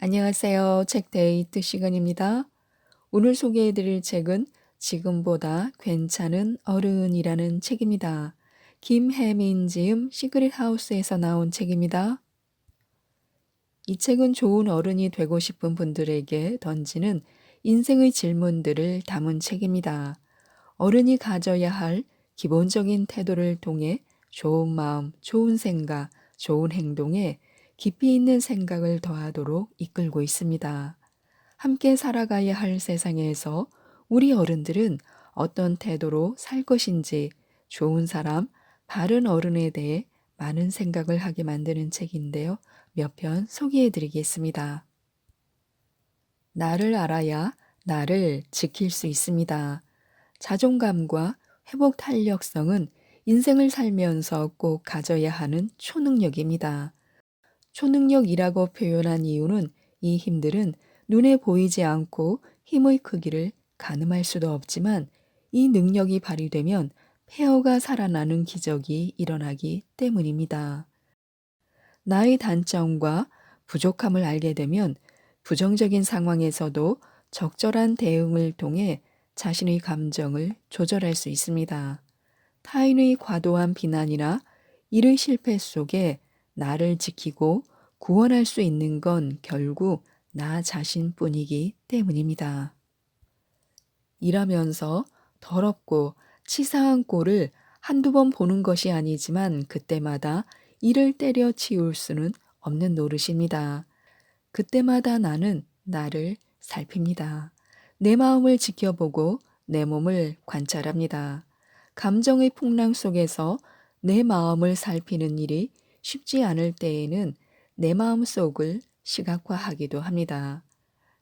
안녕하세요. 책데이트 시간입니다. 오늘 소개해드릴 책은 지금보다 괜찮은 어른이라는 책입니다. 김혜민 지음 시크릿 하우스에서 나온 책입니다. 이 책은 좋은 어른이 되고 싶은 분들에게 던지는 인생의 질문들을 담은 책입니다. 어른이 가져야 할 기본적인 태도를 통해 좋은 마음, 좋은 생각, 좋은 행동에 깊이 있는 생각을 더하도록 이끌고 있습니다. 함께 살아가야 할 세상에서 우리 어른들은 어떤 태도로 살 것인지 좋은 사람, 바른 어른에 대해 많은 생각을 하게 만드는 책인데요. 몇 편 소개해 드리겠습니다. 나를 알아야 나를 지킬 수 있습니다. 자존감과 회복 탄력성은 인생을 살면서 꼭 가져야 하는 초능력입니다. 초능력이라고 표현한 이유는 이 힘들은 눈에 보이지 않고 힘의 크기를 가늠할 수도 없지만 이 능력이 발휘되면 폐허가 살아나는 기적이 일어나기 때문입니다. 나의 단점과 부족함을 알게 되면 부정적인 상황에서도 적절한 대응을 통해 자신의 감정을 조절할 수 있습니다. 타인의 과도한 비난이나 일의 실패 속에 나를 지키고 구원할 수 있는 건 결국 나 자신뿐이기 때문입니다. 일하면서 더럽고 치사한 꼴을 한두 번 보는 것이 아니지만 그때마다 이를 때려 치울 수는 없는 노릇입니다. 그때마다 나는 나를 살핍니다. 내 마음을 지켜보고 내 몸을 관찰합니다. 감정의 풍랑 속에서 내 마음을 살피는 일이 쉽지 않을 때에는 내 마음 속을 시각화하기도 합니다.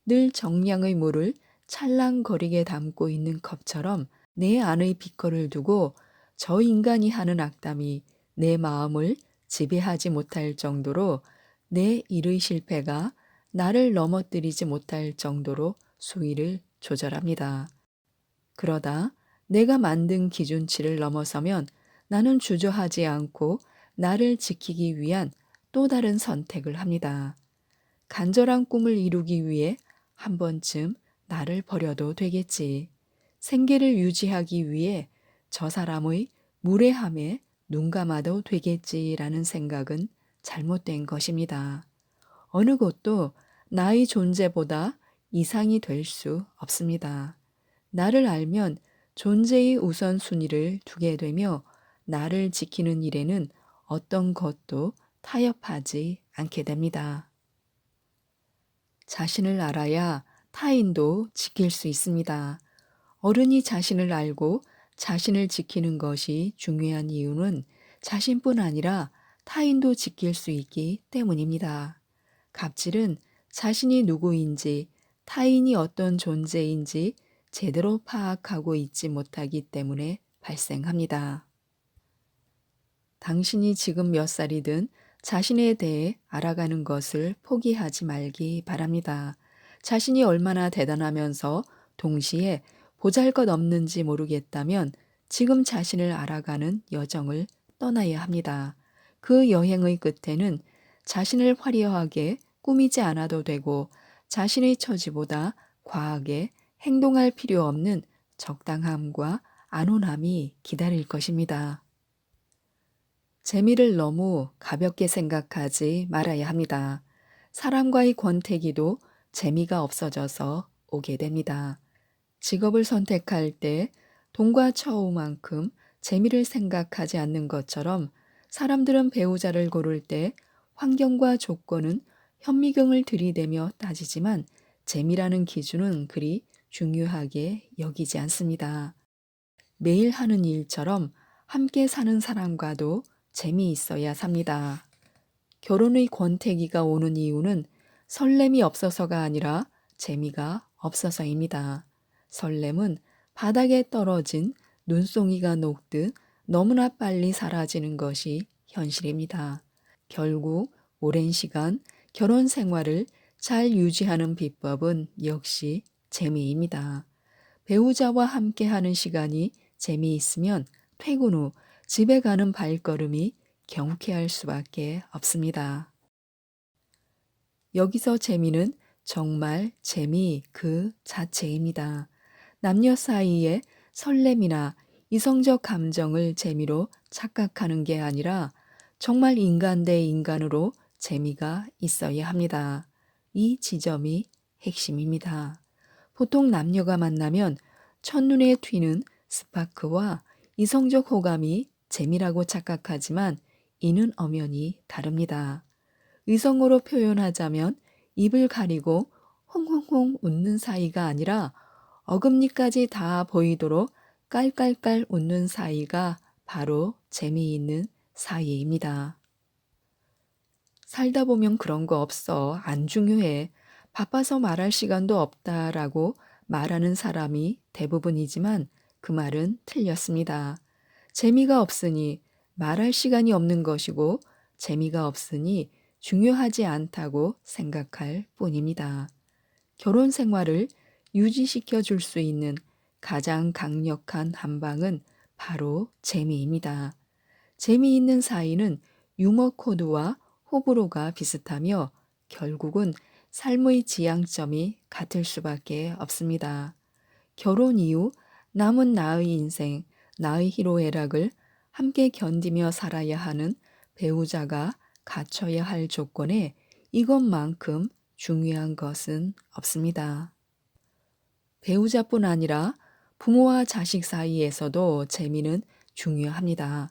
늘 정량의 물을 찰랑거리게 담고 있는 컵처럼 내 안의 비커를 두고 저 인간이 하는 악담이 내 마음을 지배하지 못할 정도로 내 일의 실패가 나를 넘어뜨리지 못할 정도로 수위를 조절합니다. 그러다 내가 만든 기준치를 넘어서면 나는 주저하지 않고 나를 지키기 위한 또 다른 선택을 합니다. 간절한 꿈을 이루기 위해 한 번쯤 나를 버려도 되겠지. 생계를 유지하기 위해 저 사람의 무례함에 눈 감아도 되겠지라는 생각은 잘못된 것입니다. 어느 것도 나의 존재보다 이상이 될 수 없습니다. 나를 알면 존재의 우선순위를 두게 되며 나를 지키는 일에는 어떤 것도 타협하지 않게 됩니다. 자신을 알아야 타인도 지킬 수 있습니다. 어른이 자신을 알고 자신을 지키는 것이 중요한 이유는 자신뿐 아니라 타인도 지킬 수 있기 때문입니다. 갑질은 자신이 누구인지 타인이 어떤 존재인지 제대로 파악하고 있지 못하기 때문에 발생합니다. 당신이 지금 몇 살이든 자신에 대해 알아가는 것을 포기하지 말기 바랍니다. 자신이 얼마나 대단하면서 동시에 보잘것없는지 모르겠다면 지금 자신을 알아가는 여정을 떠나야 합니다. 그 여행의 끝에는 자신을 화려하게 꾸미지 않아도 되고 자신의 처지보다 과하게 행동할 필요 없는 적당함과 안온함이 기다릴 것입니다. 재미를 너무 가볍게 생각하지 말아야 합니다. 사람과의 권태기도 재미가 없어져서 오게 됩니다. 직업을 선택할 때 돈과 처우만큼 재미를 생각하지 않는 것처럼 사람들은 배우자를 고를 때 환경과 조건은 현미경을 들이대며 따지지만 재미라는 기준은 그리 중요하게 여기지 않습니다. 매일 하는 일처럼 함께 사는 사람과도 재미있어야 삽니다. 결혼의 권태기가 오는 이유는 설렘이 없어서가 아니라 재미가 없어서입니다. 설렘은 바닥에 떨어진 눈송이가 녹듯 너무나 빨리 사라지는 것이 현실입니다. 결국 오랜 시간 결혼 생활을 잘 유지하는 비법은 역시 재미입니다. 배우자와 함께하는 시간이 재미있으면 퇴근 후 집에 가는 발걸음이 경쾌할 수밖에 없습니다. 여기서 재미는 정말 재미 그 자체입니다. 남녀 사이의 설렘이나 이성적 감정을 재미로 착각하는 게 아니라 정말 인간 대 인간으로 재미가 있어야 합니다. 이 지점이 핵심입니다. 보통 남녀가 만나면 첫눈에 튀는 스파크와 이성적 호감이 재미라고 착각하지만 이는 엄연히 다릅니다. 의성어로 표현하자면 입을 가리고 홍홍홍 웃는 사이가 아니라 어금니까지 다 보이도록 깔깔깔 웃는 사이가 바로 재미있는 사이입니다. 살다 보면 그런 거 없어. 안 중요해. 바빠서 말할 시간도 없다라고 말하는 사람이 대부분이지만 그 말은 틀렸습니다. 재미가 없으니 말할 시간이 없는 것이고 재미가 없으니 중요하지 않다고 생각할 뿐입니다. 결혼 생활을 유지시켜 줄 수 있는 가장 강력한 한방은 바로 재미입니다. 재미있는 사이는 유머 코드와 호불호가 비슷하며 결국은 삶의 지향점이 같을 수밖에 없습니다. 결혼 이후 남은 나의 인생, 나의 희로애락을 함께 견디며 살아야 하는 배우자가 갖춰야 할 조건에 이것만큼 중요한 것은 없습니다. 배우자뿐 아니라 부모와 자식 사이에서도 재미는 중요합니다.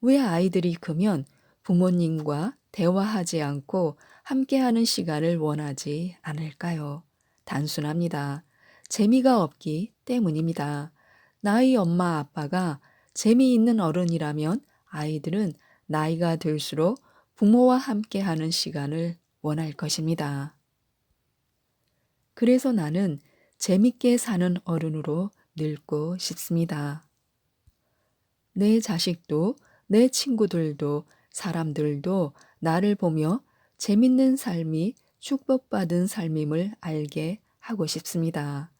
왜 아이들이 크면 부모님과 대화하지 않고 함께하는 시간을 원하지 않을까요? 단순합니다. 재미가 없기 때문입니다. 나의 엄마 아빠가 재미있는 어른이라면 아이들은 나이가 들수록 부모와 함께하는 시간을 원할 것입니다. 그래서 나는 재밌게 사는 어른으로 늙고 싶습니다. 내 자식도, 내 친구들도, 사람들도 나를 보며 재밌는 삶이 축복받은 삶임을 알게 하고 싶습니다.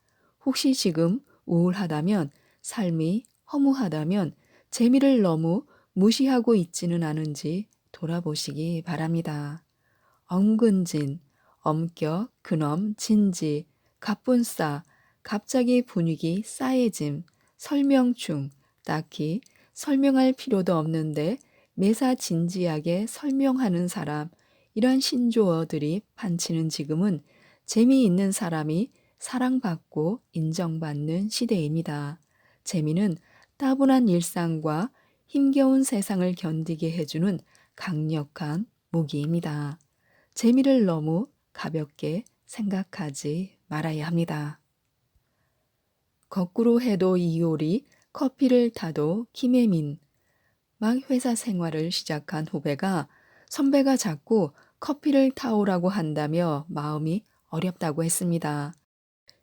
혹시 지금 우울하다면, 삶이 허무하다면 재미를 너무 무시하고 있지는 않은지 돌아보시기 바랍니다. 엉근진, 엄격, 근엄, 진지, 갑분싸, 갑자기 분위기 싸해짐, 설명충, 딱히 설명할 필요도 없는데 매사 진지하게 설명하는 사람, 이런 신조어들이 판치는 지금은 재미있는 사람이 사랑받고 인정받는 시대입니다. 재미는 따분한 일상과 힘겨운 세상을 견디게 해주는 강력한 무기입니다. 재미를 너무 가볍게 생각하지 말아야 합니다. 거꾸로 해도 이효리, 커피를 타도 김혜민. 막 회사 생활을 시작한 후배가 선배가 자꾸 커피를 타오라고 한다며 마음이 어렵다고 했습니다.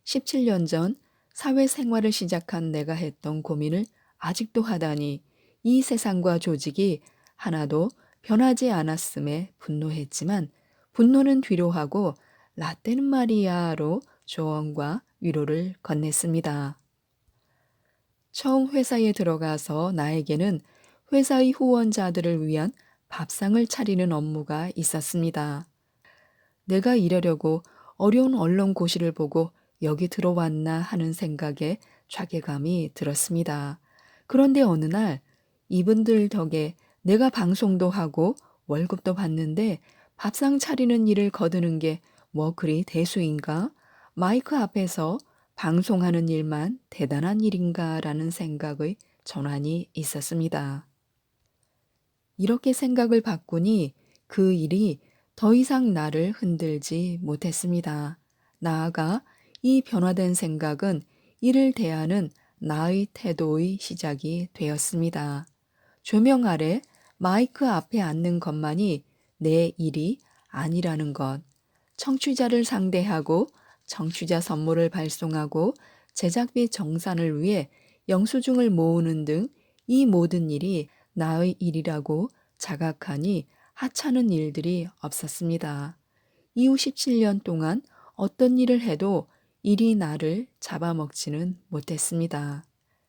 17년 전 사회생활을 시작한 내가 했던 고민을 아직도 하다니 이 세상과 조직이 하나도 변하지 않았음에 분노했지만 분노는 뒤로 하고 라떼는 말이야로 조언과 위로를 건넸습니다. 처음 회사에 들어가서 나에게는 회사의 후원자들을 위한 밥상을 차리는 업무가 있었습니다. 내가 이러려고 어려운 언론고시를 보고 여기 들어왔나 하는 생각에 자괴감이 들었습니다. 그런데 어느 날 이분들 덕에 내가 방송도 하고 월급도 받는데 밥상 차리는 일을 거두는 게 뭐 그리 대수인가? 마이크 앞에서 방송하는 일만 대단한 일인가라는 생각의 전환이 있었습니다. 이렇게 생각을 바꾸니 그 일이 더 이상 나를 흔들지 못했습니다. 나아가 이 변화된 생각은 이를 대하는 나의 태도의 시작이 되었습니다. 조명 아래 마이크 앞에 앉는 것만이 내 일이 아니라는 것. 청취자를 상대하고 청취자 선물을 발송하고 제작비 정산을 위해 영수증을 모으는 등 이 모든 일이 나의 일이라고 자각하니 하찮은 일들이 없었습니다. 이후 17년 동안 어떤 일을 해도 일이 나를 잡아먹지는 못했습니다.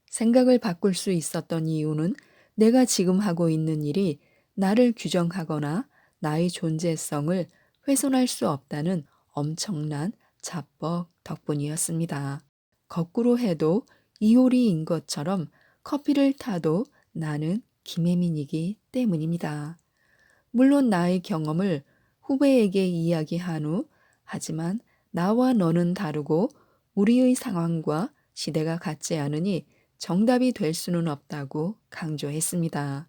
생각을 바꿀 수 있었던 이유는 내가 지금 하고 있는 일이 나를 규정하거나 나의 존재성을 훼손할 수 없다는 엄청난 자뻑 덕분이었습니다. 거꾸로 해도 이효리인 것처럼 커피를 타도 나는 김혜민이기 때문입니다. 물론 나의 경험을 후배에게 이야기한 후, 하지만 나와 너는 다르고 우리의 상황과 시대가 같지 않으니 정답이 될 수는 없다고 강조했습니다.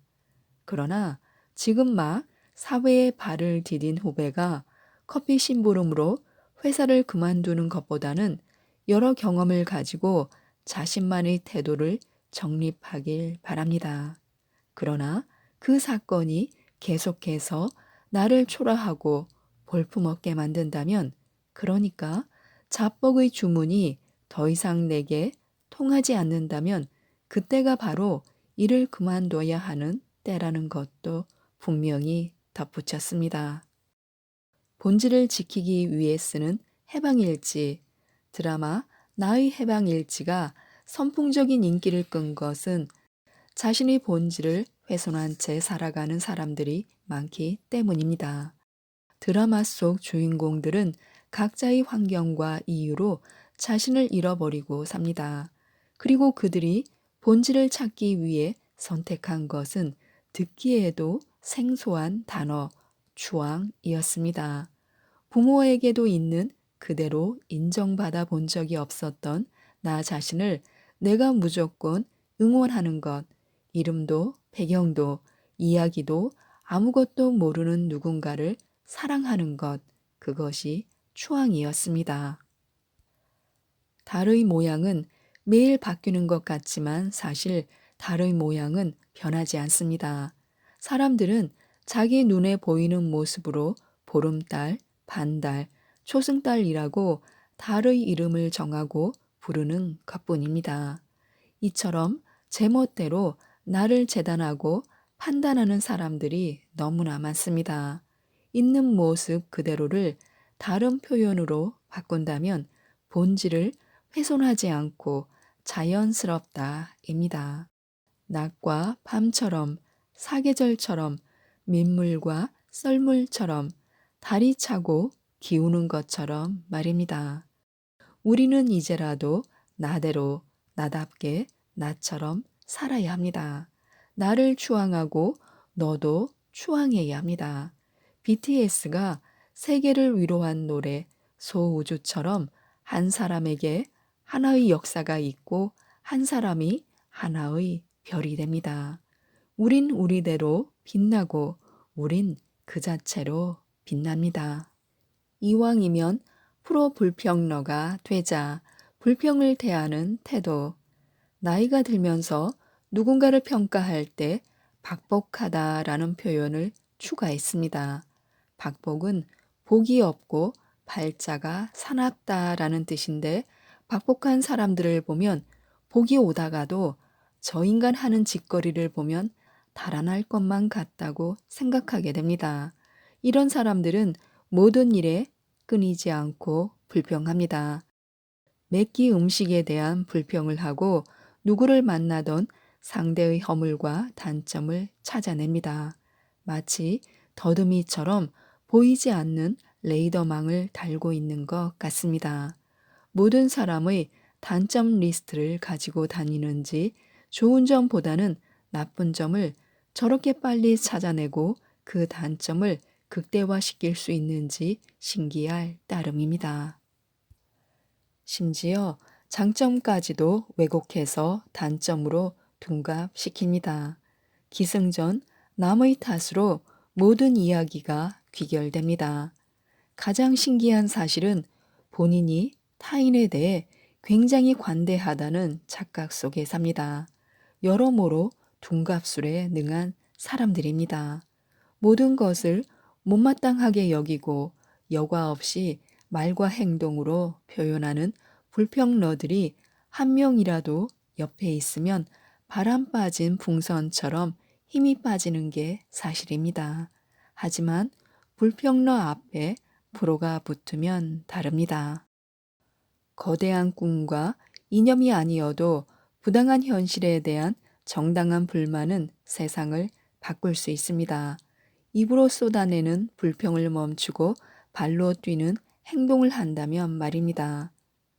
그러나 지금 막 사회에 발을 디딘 후배가 커피 심부름으로 회사를 그만두는 것보다는 여러 경험을 가지고 자신만의 태도를 정립하길 바랍니다. 그러나 그 사건이 계속해서 나를 초라하고 볼품없게 만든다면, 그러니까 자뻑의 주문이 더 이상 내게 통하지 않는다면 그때가 바로 일을 그만둬야 하는 때라는 것도 분명히 덧붙였습니다. 본질을 지키기 위해 쓰는 해방일지, 드라마 나의 해방일지가 선풍적인 인기를 끈 것은 자신의 본질을 훼손한 채 살아가는 사람들이 많기 때문입니다. 드라마 속 주인공들은 각자의 환경과 이유로 자신을 잃어버리고 삽니다. 그리고 그들이 본질을 찾기 위해 선택한 것은 듣기에도 생소한 단어, 추앙이었습니다. 부모에게도 있는 그대로 인정받아 본 적이 없었던 나 자신을 내가 무조건 응원하는 것, 이름도 배경도 이야기도 아무것도 모르는 누군가를 사랑하는 것, 그것이 추앙이었습니다. 달의 모양은 매일 바뀌는 것 같지만 사실 달의 모양은 변하지 않습니다. 사람들은 자기 눈에 보이는 모습으로 보름달, 반달, 초승달이라고 달의 이름을 정하고 부르는 것뿐입니다. 이처럼 제멋대로 나를 재단하고 판단하는 사람들이 너무나 많습니다. 있는 모습 그대로를 다른 표현으로 바꾼다면 본질을 훼손하지 않고 자연스럽다입니다. 낮과 밤처럼, 사계절처럼, 민물과 썰물처럼, 달이 차고 기우는 것처럼 말입니다. 우리는 이제라도 나대로, 나답게, 나처럼 살아야 합니다. 나를 추앙하고 너도 추앙해야 합니다. BTS가 세계를 위로한 노래 소우주처럼 한 사람에게 하나의 역사가 있고 한 사람이 하나의 별이 됩니다. 우린 우리대로 빛나고 우린 그 자체로 빛납니다. 이왕이면 프로 불평러가 되자. 불평을 대하는 태도. 나이가 들면서 누군가를 평가할 때 박복하다라는 표현을 추가했습니다. 박복은 복이 없고 발자가 사납다라는 뜻인데, 박복한 사람들을 보면 복이 오다가도 저 인간 하는 짓거리를 보면 달아날 것만 같다고 생각하게 됩니다. 이런 사람들은 모든 일에 끊이지 않고 불평합니다. 매끼 음식에 대한 불평을 하고 누구를 만나던 상대의 허물과 단점을 찾아냅니다. 마치 더듬이처럼 보이지 않는 레이더망을 달고 있는 것 같습니다. 모든 사람의 단점 리스트를 가지고 다니는지 좋은 점보다는 나쁜 점을 저렇게 빨리 찾아내고 그 단점을 극대화시킬 수 있는지 신기할 따름입니다. 심지어 장점까지도 왜곡해서 단점으로 둔갑시킵니다. 기승전 남의 탓으로 모든 이야기가 귀결됩니다. 가장 신기한 사실은 본인이 타인에 대해 굉장히 관대하다는 착각 속에 삽니다. 여러모로 둔갑술에 능한 사람들입니다. 모든 것을 못마땅하게 여기고 여과 없이 말과 행동으로 표현하는 불평러들이 한 명이라도 옆에 있으면 바람 빠진 풍선처럼 힘이 빠지는 게 사실입니다. 하지만 불평러 앞에 프로가 붙으면 다릅니다. 거대한 꿈과 이념이 아니어도 부당한 현실에 대한 정당한 불만은 세상을 바꿀 수 있습니다. 입으로 쏟아내는 불평을 멈추고 발로 뛰는 행동을 한다면 말입니다.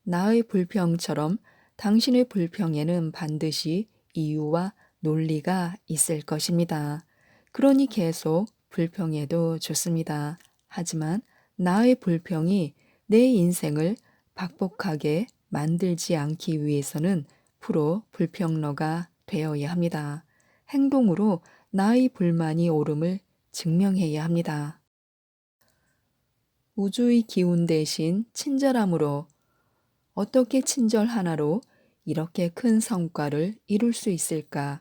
나의 불평처럼 당신의 불평에는 반드시 이유와 논리가 있을 것입니다. 그러니 계속 불평해도 좋습니다. 하지만 나의 불평이 내 인생을 박복하게 만들지 않기 위해서는 프로 불평러가 되어야 합니다. 행동으로 나의 불만이 옳음을 증명해야 합니다. 우주의 기운 대신 친절함으로 어떻게 친절 하나로 이렇게 큰 성과를 이룰 수 있을까?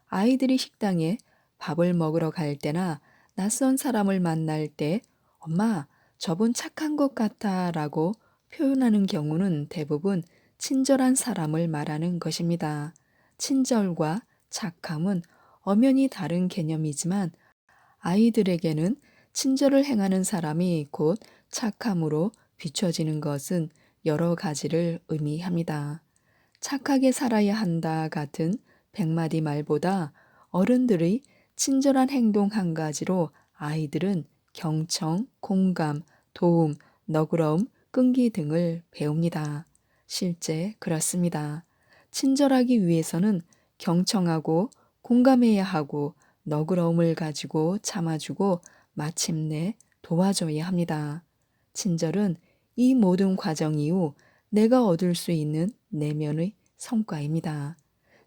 아이들이 식당에 밥을 먹으러 갈 때나 낯선 사람을 만날 때 엄마, 저분 착한 것 같아 라고 표현하는 경우는 대부분 친절한 사람을 말하는 것입니다. 친절과 착함은 엄연히 다른 개념이지만 아이들에게는 친절을 행하는 사람이 곧 착함으로 비춰지는 것은 여러 가지를 의미합니다. 착하게 살아야 한다 같은 100마디 말보다 어른들의 친절한 행동 한 가지로 아이들은 경청, 공감, 도움, 너그러움, 끈기 등을 배웁니다. 실제 그렇습니다. 친절하기 위해서는 경청하고 공감해야 하고 너그러움을 가지고 참아주고 마침내 도와줘야 합니다. 친절은 이 모든 과정 이후 내가 얻을 수 있는 내면의 성과입니다.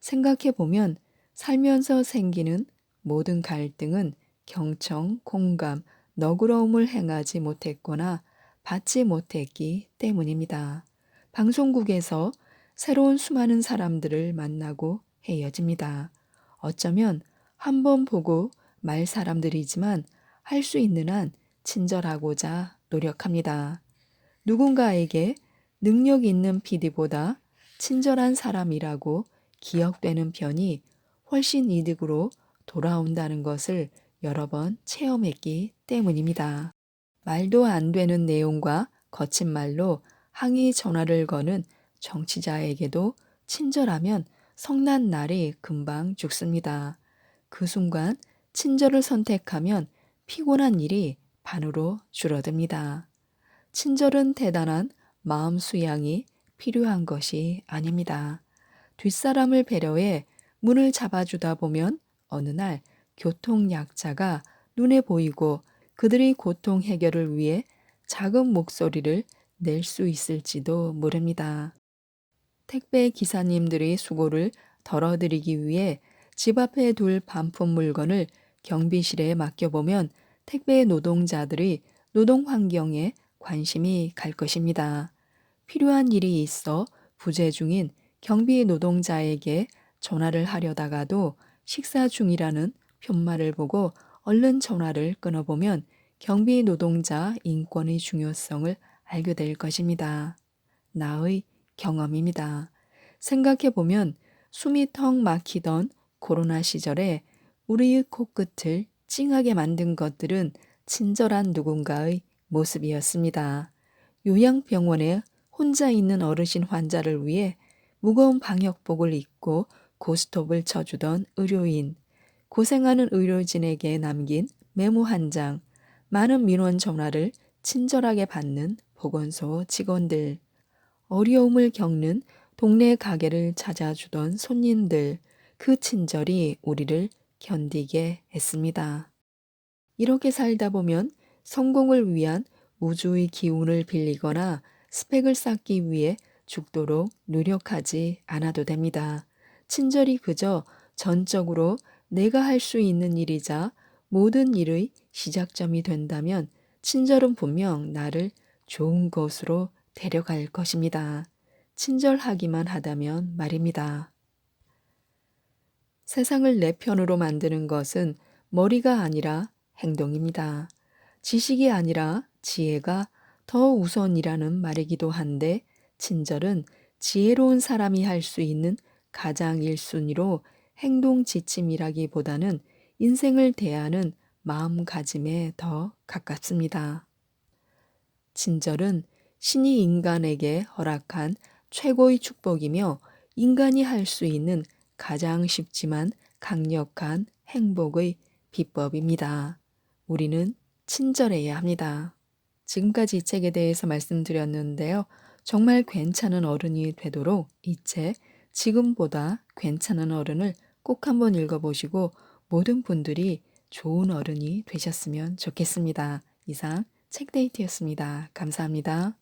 생각해 보면 살면서 생기는 모든 갈등은 경청, 공감, 너그러움을 행하지 못했거나 받지 못했기 때문입니다. 방송국에서 새로운 수많은 사람들을 만나고 헤어집니다. 어쩌면 한 번 보고 말 사람들이지만 할 수 있는 한 친절하고자 노력합니다. 누군가에게 능력 있는 PD보다 친절한 사람이라고 기억되는 편이 훨씬 이득으로 돌아온다는 것을 여러 번 체험했기 때문입니다. 말도 안 되는 내용과 거친 말로 항의 전화를 거는 정치자에게도 친절하면 성난 날이 금방 죽습니다. 그 순간 친절을 선택하면 피곤한 일이 반으로 줄어듭니다. 친절은 대단한 마음 수양이 필요한 것이 아닙니다. 뒷사람을 배려해 문을 잡아주다 보면 어느 날 교통약자가 눈에 보이고 그들의 고통 해결을 위해 작은 목소리를 낼 수 있을지도 모릅니다. 택배 기사님들의 수고를 덜어드리기 위해 집 앞에 둘 반품 물건을 경비실에 맡겨보면 택배 노동자들의 노동 환경에 관심이 갈 것입니다. 필요한 일이 있어 부재 중인 경비 노동자에게 전화를 하려다가도 식사 중이라는 편말을 보고 얼른 전화를 끊어보면 경비 노동자 인권의 중요성을 알게 될 것입니다. 나의 경험입니다. 생각해보면 숨이 턱 막히던 코로나 시절에 우리의 코끝을 찡하게 만든 것들은 친절한 누군가의 모습이었습니다. 요양병원에 혼자 있는 어르신 환자를 위해 무거운 방역복을 입고 고스톱을 쳐주던 의료인, 고생하는 의료진에게 남긴 메모 한 장, 많은 민원 전화를 친절하게 받는 보건소 직원들, 어려움을 겪는 동네 가게를 찾아주던 손님들, 그 친절이 우리를 견디게 했습니다. 이렇게 살다 보면 성공을 위한 우주의 기운을 빌리거나 스펙을 쌓기 위해 죽도록 노력하지 않아도 됩니다. 친절이 그저 전적으로 내가 할 수 있는 일이자 모든 일의 시작점이 된다면 친절은 분명 나를 좋은 곳으로 데려갈 것입니다. 친절하기만 하다면 말입니다. 세상을 내 편으로 만드는 것은 머리가 아니라 행동입니다. 지식이 아니라 지혜가 더 우선이라는 말이기도 한데 친절은 지혜로운 사람이 할 수 있는 가장 1순위로 행동 지침이라기보다는 인생을 대하는 마음가짐에 더 가깝습니다. 친절은 신이 인간에게 허락한 최고의 축복이며 인간이 할 수 있는 가장 쉽지만 강력한 행복의 비법입니다. 우리는 친절해야 합니다. 지금까지 이 책에 대해서 말씀드렸는데요. 정말 괜찮은 어른이 되도록 이 책 지금보다 괜찮은 어른을 꼭 한번 읽어보시고 모든 분들이 좋은 어른이 되셨으면 좋겠습니다. 이상 책데이트였습니다. 감사합니다.